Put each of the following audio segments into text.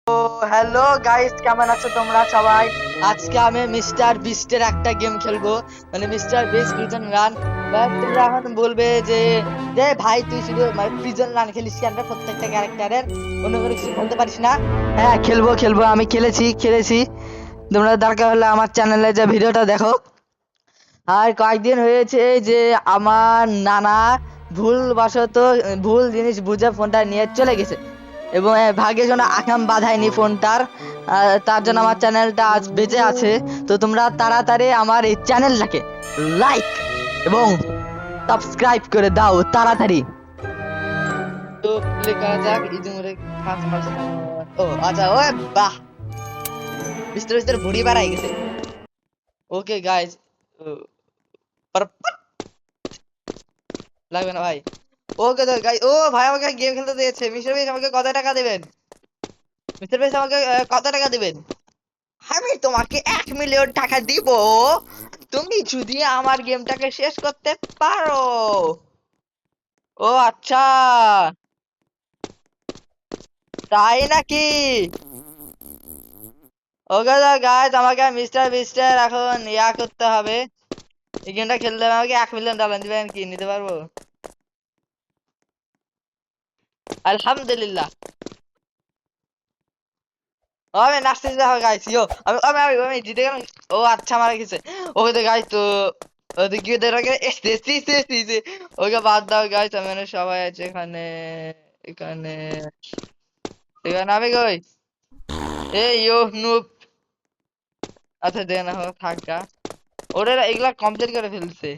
তো hello guys, কেমন আছো তোমরা সবাই? আজকে আমি মিস্টার বিস্টের একটা গেম খেলবো, মানে mister beast prison run. But তোমরা এখন বলবে যে যে ভাই তুই শুধু প্রিজন রান খেলিস কেন রে? প্রত্যেকটা ক্যারেক্টারের অন্য কোনো কিছু খেলতে পারিস না? হ্যাঁ, খেলবো খেলবো, আমি খেলেছি। তোমরা দরকার হলে আমার চ্যানেলে যে ভিডিওটা দেখো। আর কয়েকদিন হয়েছে যে আমার নানা ভুলবশত ভুল জিনিস বুঝে ফোনটা নিয়ে চলে গেছে, এবং ভাগ্যের জন্য আকাম বাঁধায়নি ফোনটার। তার জন্য আমার চ্যানেলটা আজ বেঁচে আছে। তো তোমরা তাড়াতাড়ি আমার এই চ্যানেলটাকে লাইক এবং সাবস্ক্রাইব করে দাও তাড়াতাড়ি। তো প্লে করা যাক। ইতিমধ্যে ফার্স্ট পারসন। ও আচ্ছা, ও বাহ, বিস্তার বিস্তার ভুড়ি বাড়াই গেছে। ওকে গাইজ, লাগবে না ভাই। ওকে তো গাই, ও ভাই আমাকে গেম খেলতে দিয়েছে। মিস্টার বেস আমাকে কত টাকা দেবেন? মিস্টার বেস আমাকে কত টাকা দিবেন? আমি তোমাকে 1 মিলিয়ন টাকা দিব তুমি যদি আমার গেমটাকে শেষ করতে পারো। ও আচ্ছা, তাই নাকি? ওকে তো গাইজ, আমাকে মিস্টার বিস্টের এখন করতে হবে। এই গেমটা খেলতে হবে, আমাকে 1 মিলিয়ন ডলার দিবেন কি? নিতে পারবো? আলহামদুলিল্লাহ। আমি নাচতেছি দেখো গাইস। আমি আমি আমি আমি জিতে গেলাম। ও আচ্ছা, মারা গেছে। ওকে তো গাইস, তো ওদিকে ওকে বাদ দাও গাইস। আমি সবাই আছে এখানে, এখানে এখানে আমি কই? এই নুব। আচ্ছা দে না হোক, থাক গা। ওরা এগুলা কমপ্লিট করে ফেলছে।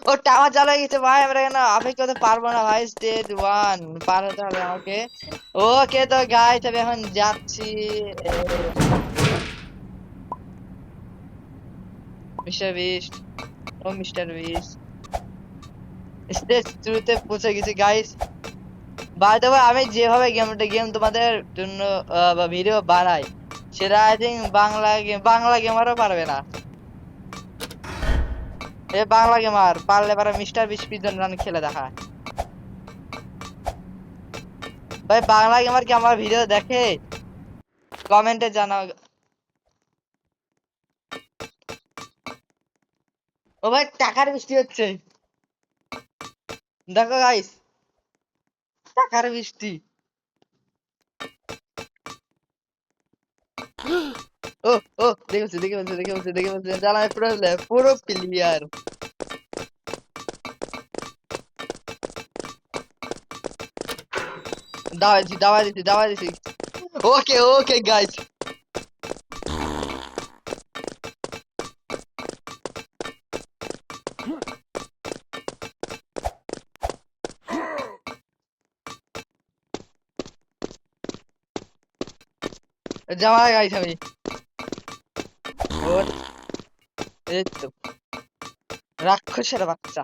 ও টাওয়ার চালু হয়ে গেছে ভাই। আমরা কেন অপেক্ষা করতে পারবো না ভাই? স্টেজ 1 পার হতে হবে আমাকে। ওকে তো গাইস, আমি এখন যাচ্ছি। মিস্টার বিস্ট, ও মিস্টার বিস্ট স্টেজ 2 তে পৌঁছে গেছি গাইস। বাই দ্য ওয়ে, আমি যেভাবে গেম তোমাদের জন্য ভিডিও বানাই, সেটা আই থিঙ্ক বাংলা গেমারও পারবে না। এ বাংলা গেমার পারলে পারে মিস্টার বিস্ট প্রিজন রান খেলে দেখা। ভাই বাংলা গেমার কি আমার ভিডিও দেখে? কমেন্টে জানাও। ও ভাই, টাকার বৃষ্টি হচ্ছে, দেখো গাইস, টাকার বৃষ্টি। ও ও, দেখে বলছে জানাই পুরো প্লেয়ার। দাওয়াই দিছি। ওকে ওকে গাইস, জামা গাইস আমি। ওর এই তো রাক্ষসের বাচ্চা।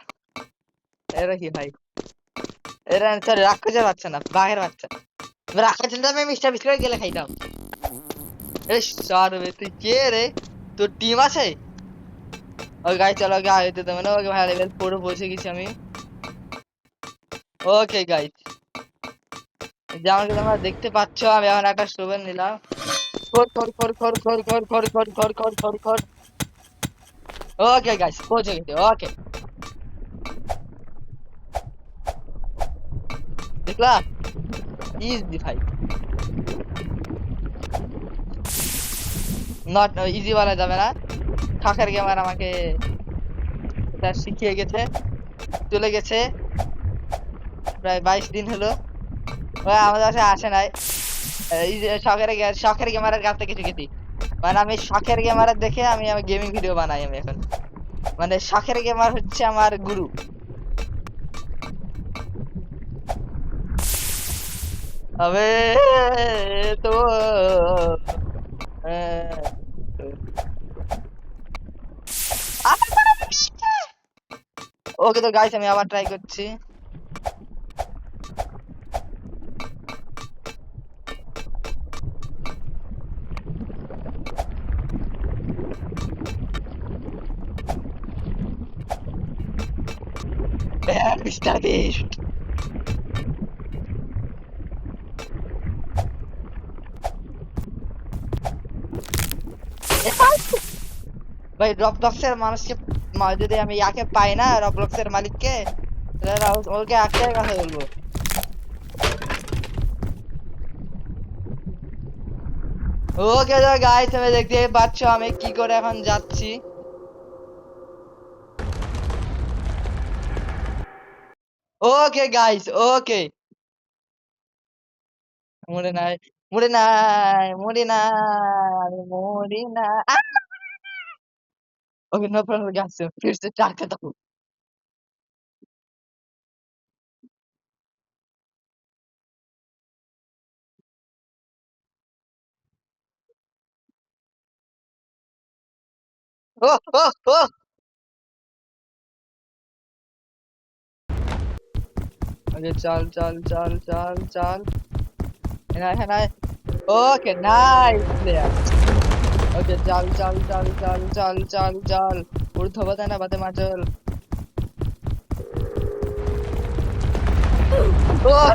এরা কি ভাই? এরা সরি, রাক্ষসের বাচ্চা না, বাঘের বাচ্চা। রাক্ষসের দামে মিস্টার বিস্কুট গেলে খাইতাম। এই সরবে, তুই কে রে? তোর টিম আছে? ওই গাই চলো আগে আগে দিতে মানে। ওকে ভাই, লেভেল 4 পৌঁছে গেছি আমি। ওকে গাইস, যেমন কি তোমরা দেখতে পাচ্ছ, আমি এখন একটা স্টোভেন নিলাম। খর খর খর খর খর খর খর খর খর খর খর খর। ওকে গাইস, পৌঁছে গেছি। ওকে, দেখলা? ইজি ভাই, নট ইজি বলা যাবে না। শখের গেমার আমাকে এটা শিখিয়ে গেছে। চলে গেছে প্রায় 22 দিন হলো। ওই আমাদের কাছে আসে নাই। এই যে শখের গেমারের কাছ থেকে শিখেছি। মানে আমি শখের গেমারের দেখে আমি আমি গেমিং ভিডিও বানাই আমি এখন। মানে শখের গেমার হচ্ছে আমার গুরু। আবে তো ওকে তো গাইস, আমি আবার ট্রাই করছি। মিস্টার বিস্ট, ভাই রবলক্সের মানুষকে যদি আমি ইয়াকে পাই না, রবলক্সের মালিককে, তাহলে ওকে একটাই কথা বলবো। ওকে তো গাইস, তুমি দেখতেই পাচ্ছ আমি কি করে এখন যাচ্ছি। ওকে গাইস, ওকে। মরে নাই, মরে নাই, মরে নাই, আমি মরি না। ओके नो प्रॉब्लम गैस से फिर से स्टार्ट करता हूँ। ओह ओह ओह। ओके चल चल चल चल चल। है ना। Okay nice player. ओके चल चल चल चल चल चल चल। उर्थ बता ना बाते माचल। ओह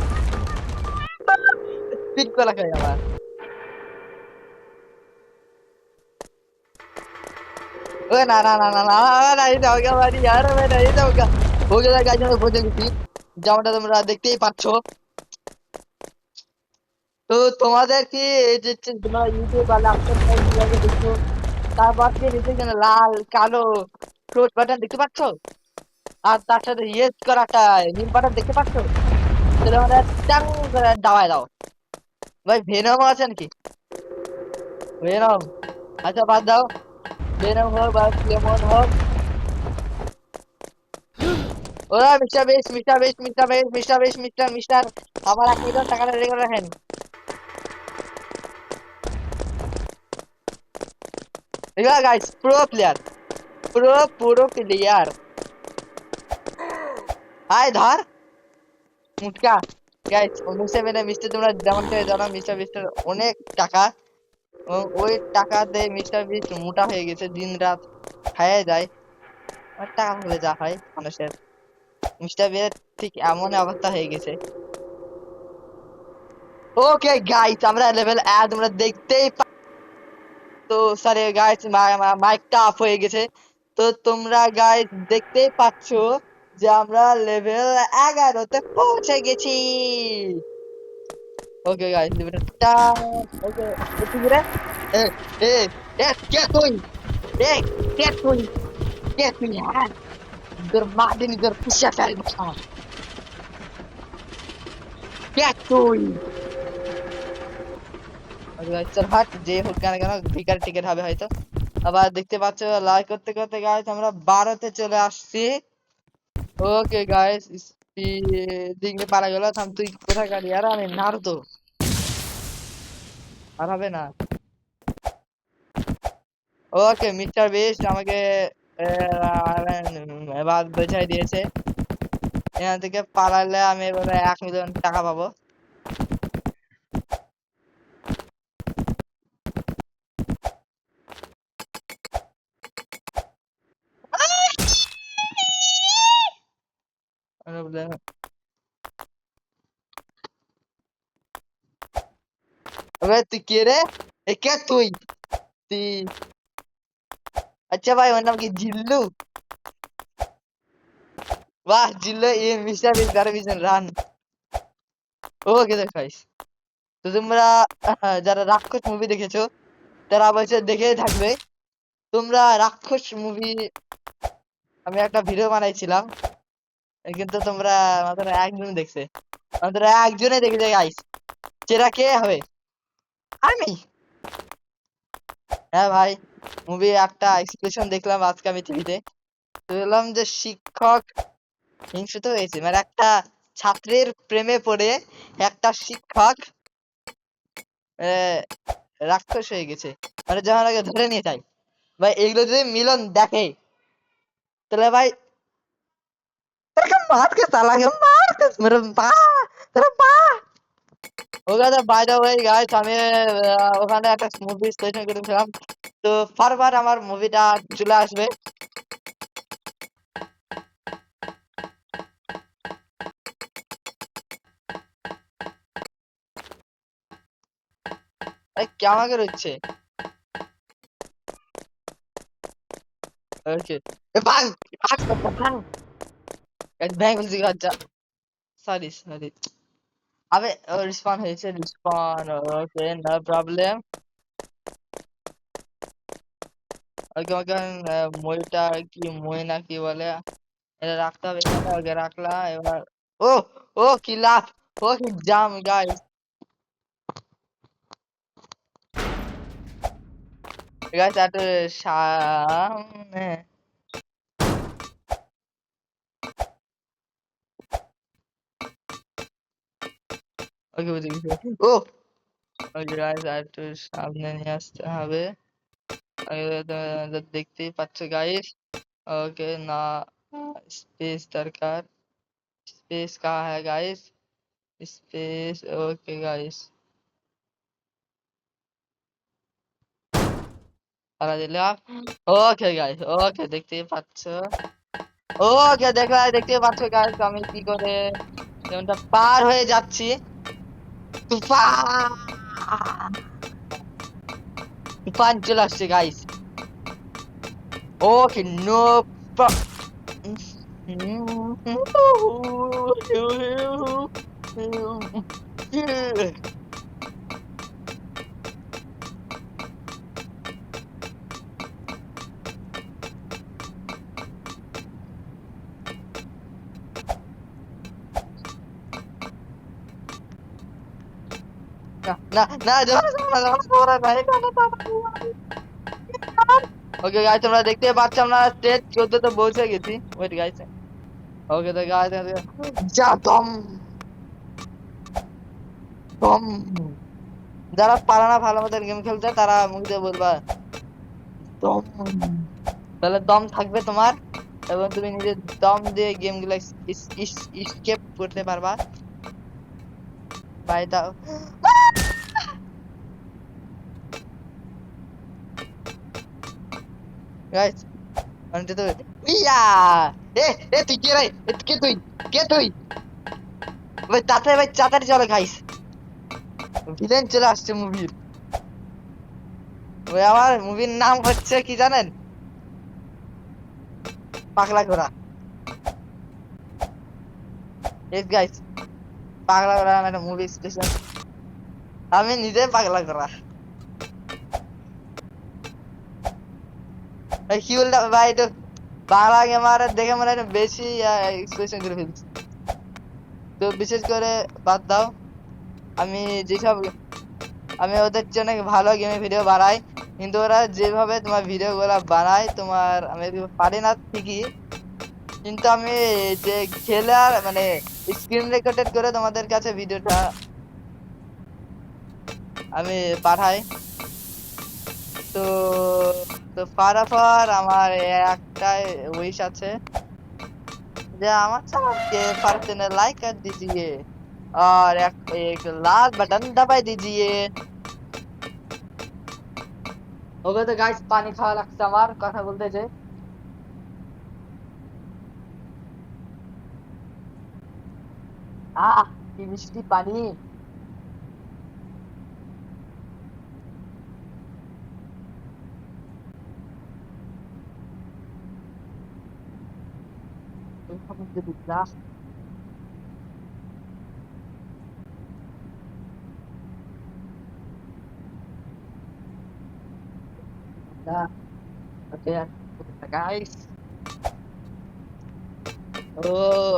पिक को लगा यार। ओए ना ना ना ना ना नहीं जाऊंगा भाई यार, मैं नहीं जाऊंगा। हो गया गाइस, मैं पहुंच गई। যেমনটা তোমরা দেখতেই পাচ্ছো। তো তোমাদের কি এই যে তোমরা ইউটিউব বা ল্যাপটপ কিভাবে দেখছো, তারপর কি নিচে যেন লাল কালো ক্রস বাটন দেখতে পাচ্ছ, আর তার সাথে ইয়েস করাটা নীল বাটন দেখতে পাচ্ছ, তাহলে আমরা টাং করে দাবায় দাও। ভাই ভেনম আছে নাকি? ভেনম, আচ্ছা বাদ দাও। ভেনম হোক বা ক্লেমন হোক, ওরা mister base mister base mister base mister base mister mister আমার 1 মিলিয়ন টাকাটা রেডি করে রাখেন। ঠিক আছে গাইস, প্রো প্লেয়ার, পুরো প্লেয়ার। আয় ধর মুটকা। গাইস মিস্টার বেনে মিস্টার, তোমরা যেমনটা জানো মিস্টার বিস্টের অনেক টাকা, এবং ওই টাকাতে মিস্টার বিস্ট মোটা হয়ে গেছে, দিন রাত খাইয়ে যায়। আর টাকা হলে যা হয় মানুষের, মিস্টার বিস্ট ঠিক এমন অবস্থা হয়ে গেছে। ওকে গাইস, আমরা লেভেল তোমরা দেখতেই তো সরি গাইস, মাইকটা অফ হয়ে গেছে। তো তোমরা গাইস দেখতেই পাচ্ছো যে আমরা লেভেল 11-তে পৌঁছে গেছি। ওকে গাইস লেভেলটা, ওকে তুই রে, এ এ কে তুই, এ কে তুই, কে তুই হ্যাঁ, তোর মাদিনী তোর পুষা ফেলবো আমার। কে তুই? ওকে গাইস চল হাট, যে হোক কেন কেন ভিকার টিকেট হবে হয়তো। আবার দেখতে পাচ্ছ লাইক করতে করতে গাইস আমরা 12-তে চলে আসছি। ওকে গাইস দিকে পারা গেল। থাম, তুই কোথায় গাড়ি? আর আমি নারুতো, আর হবে না। ওকে মিস্টার বিস্ট আমাকে এবার বোঝাই দিয়েছে, এখান থেকে পালালে আমি এবারে 1 মিলিয়ন টাকা পাবো। তুই কে রে? এ কে তুই? তুই আচ্ছা ভাই, ওর নাম কি জিল্লু? বাহ জিল্লু, ये मिस्टर बीस्ट गारे विजन রান। ওকে দেখাইস। তো তোমরা যারা রাক্ষস মুভি দেখেছো তারা অবশ্যই দেখেই থাকবে। তোমরা রাক্ষস মুভি, আমি একটা ভিডিও বানাইছিলাম, কিন্তু তোমরা মাত্র একজন দেখছে, মাত্র একজনে দেখেছে গাইস। সেটা কে হবে? আমি। হ্যাঁ ভাই, মুভি একটা এক্সপ্রেশন দেখলাম আজকে আমি টিভিতে, দেখলাম যে শিক্ষক হিংসুত হয়েছে, মানে একটা ছাত্রের প্রেমে পড়ে একটা শিক্ষক আহ, রাক্ষস হয়ে গেছে, মানে যখন আগে ধরে নিয়ে যায়। ভাই এগুলো যদি মিলন দেখে তাহলে ভাই मार के साला के मार के मेरे बा तेरा बा। ওগুলো তো বাই দ্য ওয়ে গাইস, আমি ওখানে একটা মুভি স্টেশন করেছিলাম। তো ফারবার আমার মুভিটা চলে আসবে। এই কেমন করে হচ্ছে? ওকে ভাঙ ভাঙ ভাঙ ভাঙ বলছি আচ্ছা সরি সরি আবে রিসপন হয়েছে respawn okay no problem okay okay মইটা কি মই না কি বলে এটা রাখতে হবে এখানে ওকে রাখলা এবার ও ও কি লাভ ও কি জাম গাইস গাইস একটু সামনে ওকে বুঝে গেছি ও ওকে গাইস একটু সামনে নিয়ে আসতে হবে দেখতেই পাচ্ছ গাইস ओके ना स्पेस दरकार स्पेस कहाँ है गाइस स्पेस ओके गाइस সারা দিলে ওকে গাইস ওকে দেখতেই পাচ্ছ ওকে দেখতেই পাচ্ছ গাইস আমি কি করে যেমনটা পার হয়ে যাচ্ছি তুফান তুফান চলে আসছে গাইস ওকে নো না না ওকে গাইস তোমরা দেখতে পাচ্ছ আমরা স্টেজ 14 তে পৌঁছে গেছি ওয়েট গাইস ওকে তো গাইস যা দম দম যারা পারে না ভালো মতো গেম খেলতে তারা মুখ দিয়ে বলবা দম তাহলে দম থাকবে তোমার এবং তুমি নিজে দম দিয়ে গেম গুলো স্কেপ করতে পারবা ভাই দাও গাইস আনতে তো ইয়া এ তুই কে রে কে তুই ভাই তাড়াতাড়ি চলো গাইস ভিলেন চলে আসছে মুভির ওই আমার মুভির নাম হচ্ছে কি জানেন পাগলা ঘোড়া এস গাইস পাগলা ঘোড়া নামে একটা মুভি স্পেশাল আমি নিজে পাগলা ঘোড়া কি বললাম ভাই তো বাংলা গেমার দেখে মনে হয় বেশি এক্সপ্রেশন করে ফেলছি তো বিশেষ করে বাদ দাও আমি যেসব আমি ওদের জন্য ভালো গেমে ভিডিও বানাই কিন্তু ওরা যেভাবে তোমার ভিডিও গুলা বানায় তোমার আমি পারি না ঠিকই কিন্তু আমি যে খেলার মানে স্ক্রিন রেকর্ডেড করে তোমাদের কাছে ভিডিওটা আমি পাঠাই তো तो फाराफार আমার একটাই উইশ আছে যে আমার চ্যানেলকে পারতেন लाइक कर दीजिए और एक लाल बटन दबा दीजिए ওকে তো গাইস পানি খাওয়া লাগছে আমার কথা বলতে যে কি মিষ্টি পানি alhamdulillah oke guys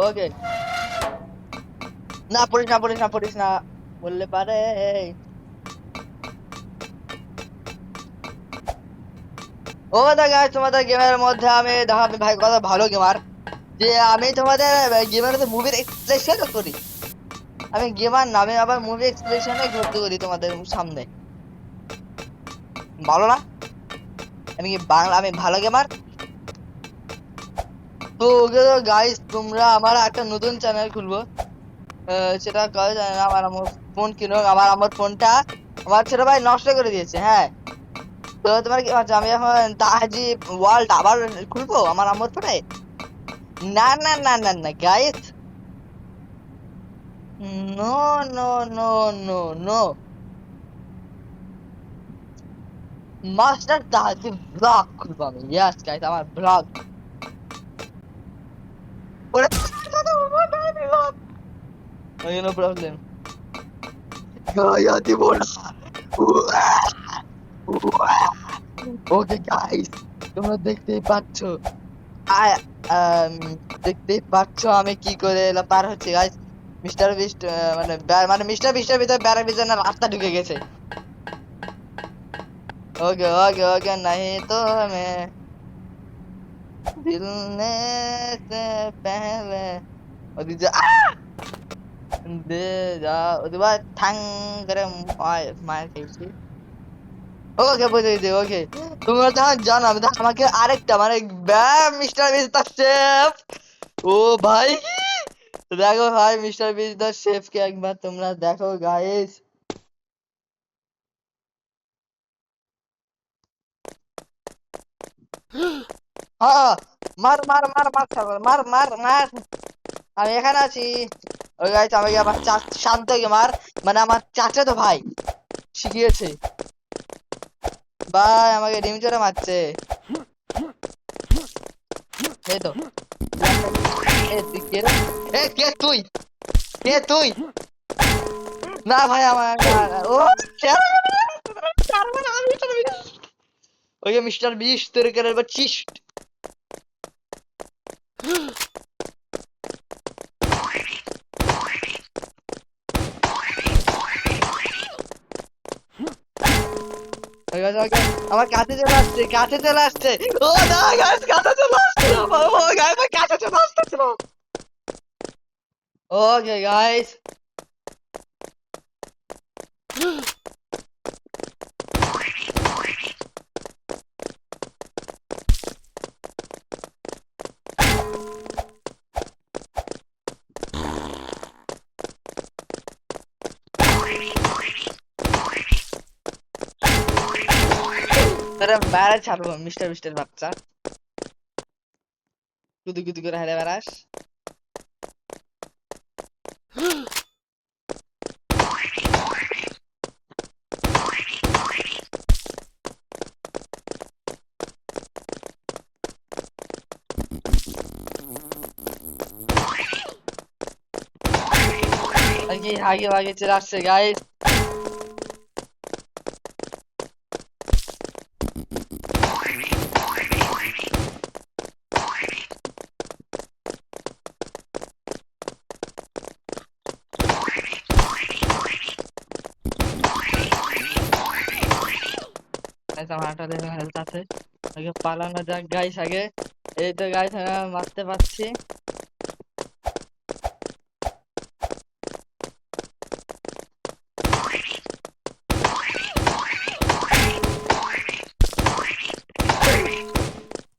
oke না পড়িস না বললে পারে ও দা গাইস তোমাদের গেমের মধ্যে আমি দেখাবো ভাই কথা ভালো গেমার যে আমি তোমাদের গেমের মধ্যে মুভির এক্সপ্লেনেশন করি আমি গেমার নামে আবার মুভি এক্সপ্লেনেশনে ঘুরতে করি তোমাদের সামনে ভালো না আমি ভালো গেমার তো গাইস তোমরা আমার একটা নতুন চ্যানেল খুলবো সেটা কাজ জানি না আমার ফোন কিনো আমার ফোনটা আমার ছোট ভাই নষ্ট করে দিয়েছে হ্যাঁ তো তোমার কি ভাবছো আমি এখন তাহাজি ওয়ার্ল্ড আবার খুলবো আমার আম্মুর ফোনে না guys no no no no no master তাহাজি ব্লগ খুলবো আমি। ইয়েস গাইস, আমার ব্লগ। ওরে নো প্রবলেম, গায়া দিব না। ওকে গাইস, তোমরা দেখতেই পাচ্ছ, আ- আম, দেখতেই পাচ্ছ আমি কি করে এলা পার হচ্ছে গাইস। মিস্টার বিস্ট মানে মিস্টার বিস্টের ভিতরে ব্যারা বিজনের রাস্তা ঢুকে গেছে। ओके ओके ओके, नहीं तो हमें दिल ने से पहले ওদিকে যে দে যা ওদিকে বা ঠাং করে মায়ের খেয়েছি। ওকে বুঝে দিই, ওকে। তোমরা যখন জানো আমি তো আমাকে আরেকটা মানে ব্যাম মিস্টার বিস দ্য শেফ। ও ভাই, দেখো ভাই মিস্টার বিস দ্য শেফ কে একবার তোমরা দেখো গাইস। হ্যাঁ, মার মার মার মার ছাগল, মার মার মার, আমি এখানে আছি। ওই গাইস আমাকে আমার শান্ত হয়ে মার, মানে আমার চাচা তো ভাই শিখিয়েছে। ভাই আমাকে ডিম চড়ে মারছে। এই তো, এ তুই কে রে? এ কে তুই? কে তুই? না ভাই আমার ও ওকে মিস্টার বিশ তোর করে বলছিস। ওই গাছ আমার কাছে চলে আসছে, কাছে চলে আসছে। ও না গাছ কাছে চলে আসছে, ও গাছ কাছে চলে আসতেছিল। ওকে গাইস, তোরা বেড়া ছাড়বো মিস্টার বিস্টের বাচ্চা, কুদু কুদু করে হেরে বেড়াস। আর কি আগে আগে চলে আসছে গাইস। আমার একটা হেলথ আছে, আগে পালানো যাক গাইস আগে। এই তো গাইস আমি মারতে পারছি।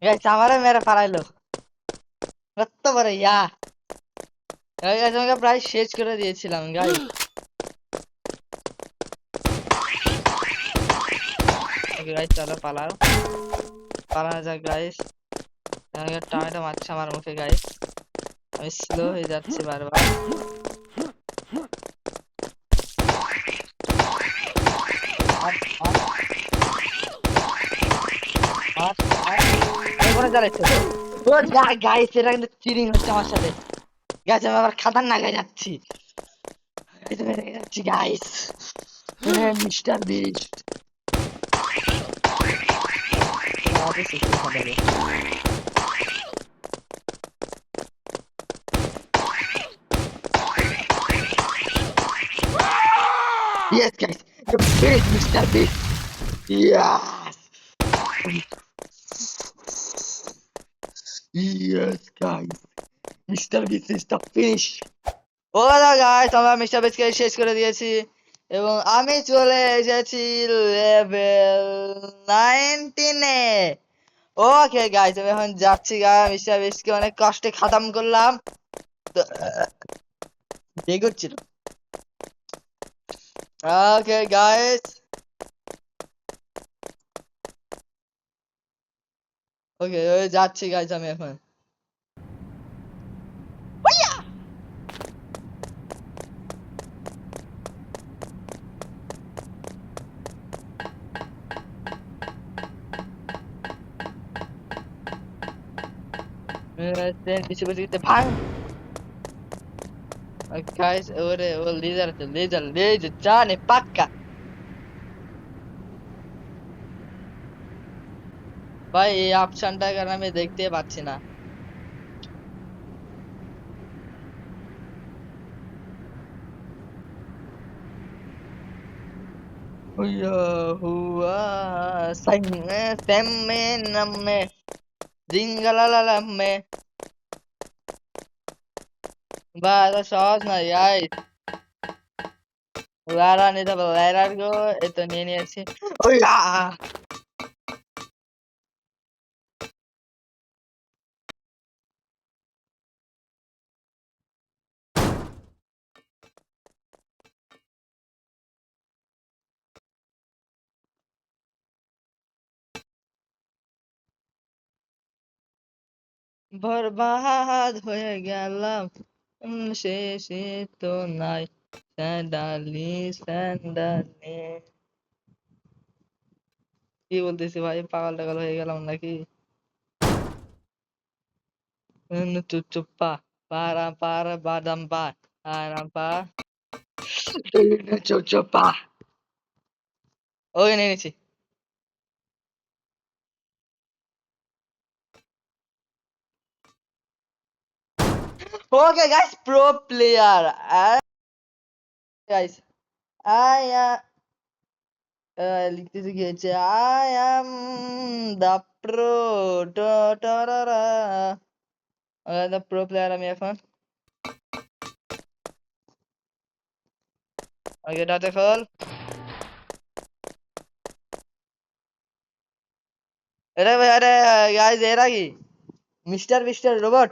গাইস আমারে মেরে পালাইলো, কত বড় ইয়া। গাইস আমাকে প্রায় শেষ করে দিয়েছিলাম গাইস। ওকে গাইস চলো পালাও, পালানো যাক গাইস। আমাকে টমেটো মারছে আমার মুখে গাইস, আমি স্লো হয়ে যাচ্ছি বারবার। আর আর আর আমি কোনো জ্বালাইছে ও যা গাইস, এটা কিন্তু চিরিং হচ্ছে আমার সাথে। গাইস আমি আবার খাতারনাক হয়ে যাচ্ছি, এই তো বেড়ে যাচ্ছি গাইস। মিস্টার বিস্ট আমাকে শিখতে হবে। Yes, guys, the best Mr. Beast. Yes, yes, guys, Mr. Beast is the finish. ও গাইস আমরা মিস্টার বেসকে শেষ করে দিয়েছি এবং আমি চলে এসেছি লেভেল 19 এ। ওকে গাইস আমি এখন যাচ্ছি গাইস, মিস্টার বেসকে অনেক কষ্টে খতম করলাম তো দেখছিল। ওকে গাইস, ওকে যাচ্ছি গাইস আমি এখন। ট্রেন পিছু পিছু গিয়ে ভাঙ। গাইস ওরে ও লেজার আছে, লেজার লেজার জানে পাক্কা। ভাই এই অপশনটা কেন আমি দেখতে পাচ্ছি না? হুইয়া হুয়া সাইমে সেমে নামে জিঙ্গালালামে। বা এত সহজ না গাইস। লারা নিতে হবে, লারার গো এই তো নিয়ে নিয়েছি। ওইয়া বরবাদ হয়ে গেলাম শেষে তো নাই স্যান্ডালি স্যান্ডালি। কি বলতেছি ভাই, পাগল টাগল হয়ে গেলাম নাকি? চুচুপ্পা পারা পারা বাদাম পা আরাম পা চুচুপ্পা। ওই নিয়ে নিয়েছি। Okay guys, pro player. Guys I লিখতেছি কি হচ্ছে, আই অ্যাম দা প্রো টরারা। দা প্রো প্লেয়ার আমি এখন। ওকে ডাটা খোল। अरे भाई, अरे गाइस ये रहा की mister mister robot.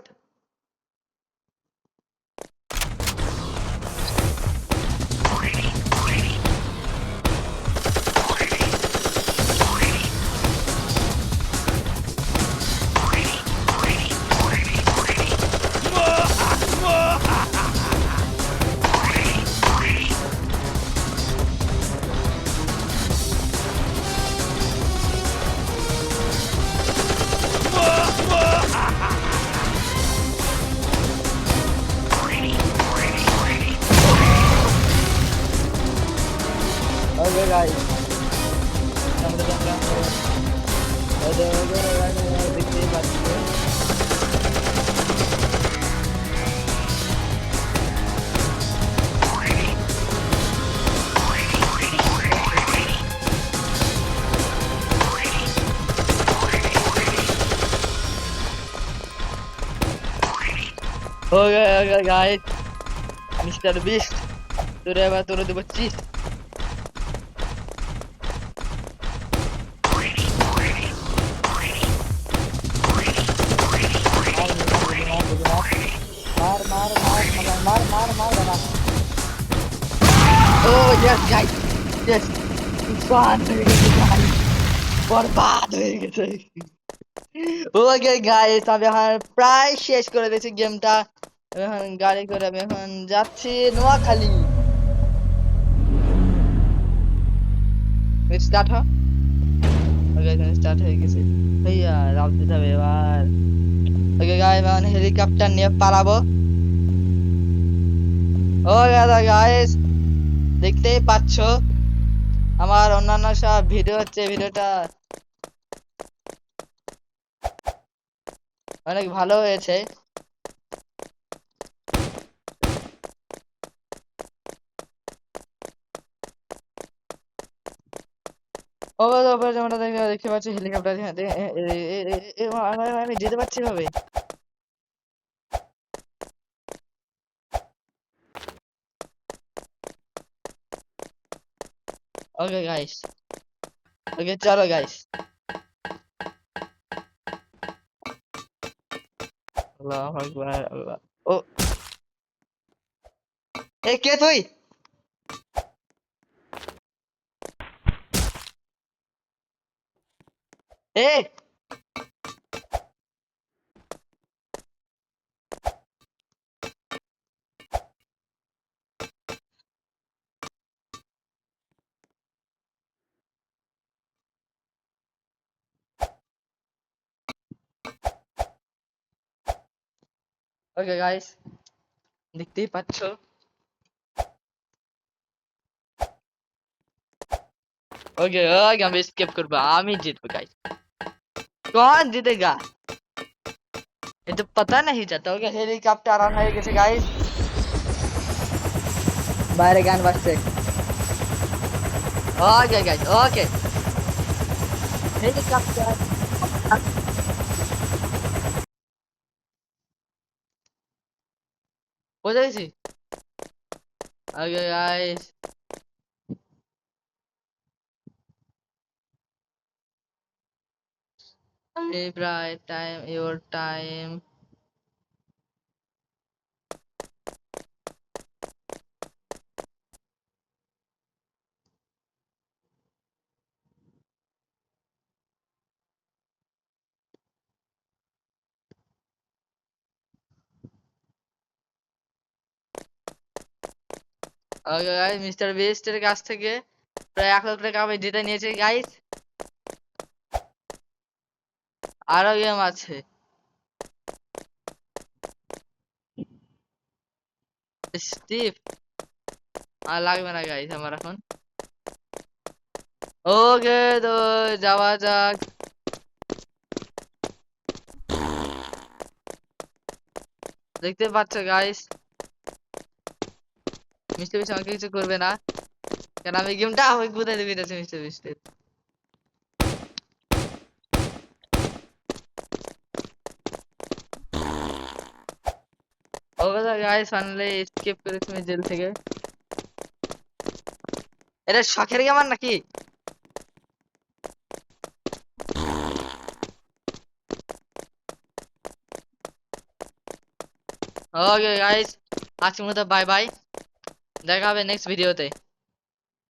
Okay guys दिखते ही बात हो गया गाइस। मिस्टर बीस्ट तुरे बा तुरे दे बच्ची। मार मार मार मार मार मार मार मार। ओह यस गाइस, यस इंसान হয়ে গেছে গাইস, বরবাদ হয়ে গেছে। ওকে গাইস আমি এখন প্রায় শেষ করে দিয়েছি গেমটা। এখন গাড়ি করে আমি এখন যাচ্ছি নোয়াখালী। স্টার্ট হ। ওকে স্টার্ট হয়ে গেছে। ভাইয়া রাব দিতে হবে এবার। ওকে গাইস এখন হেলিকপ্টার নিয়ে পালাবো। ওকে গাইস দেখতেই পাচ্ছো আমার অন্যান্য সব ভিডিও হচ্ছে, ভিডিওটা অনেক ভালো হয়েছে। ওপরে ওপরে যেমনটা দেখতে পাচ্ছি হেলিকপ্টার, আমি যেতে পারছি ভাবে। ওকে গাইস, ওকে চলো গাইস। আল্লাহু আকবার আল্লাহ। ও এ কে তুই? এ ওকে গাইস, দেখতেই পাচ্ছ ओके ओके हम स्किप करबो আমি জিতবো गाइस कौन जीतेगा ये तो पता नहीं चलता ओके हेलीकॉप्टर ऑन হয়ে গেছে गाइस বাইরে গান বাজছে ओके गाइस ओके हेलीकॉप्टर বুঝে গেছি okay guys hey bright time your time okay guys mister বেস্টের কাছ থেকে প্রায় 1 লাখ টাকা আমি জিতে নিয়েছি গাইস আরো গেম আছে স্টিভ আর লাগবে না গাইস আমার এখন ওকে তো যাওয়া যাক দেখতে পাচ্ছ গাইস মিস্টার বিস্ট আমাকে কিছু করবে না কারণ আমি গেমটা আমি বুঝে দিবি না মিস্টার বিস্ট ওকে তো গাইস ফাইনালি এসকেপ করেছি আমি জেল থেকে এটা শখের গেম আর নাকি ওকে গাইস আজকের মতো বাই বাই দেখা হবে নেক্সট ভিডিওতে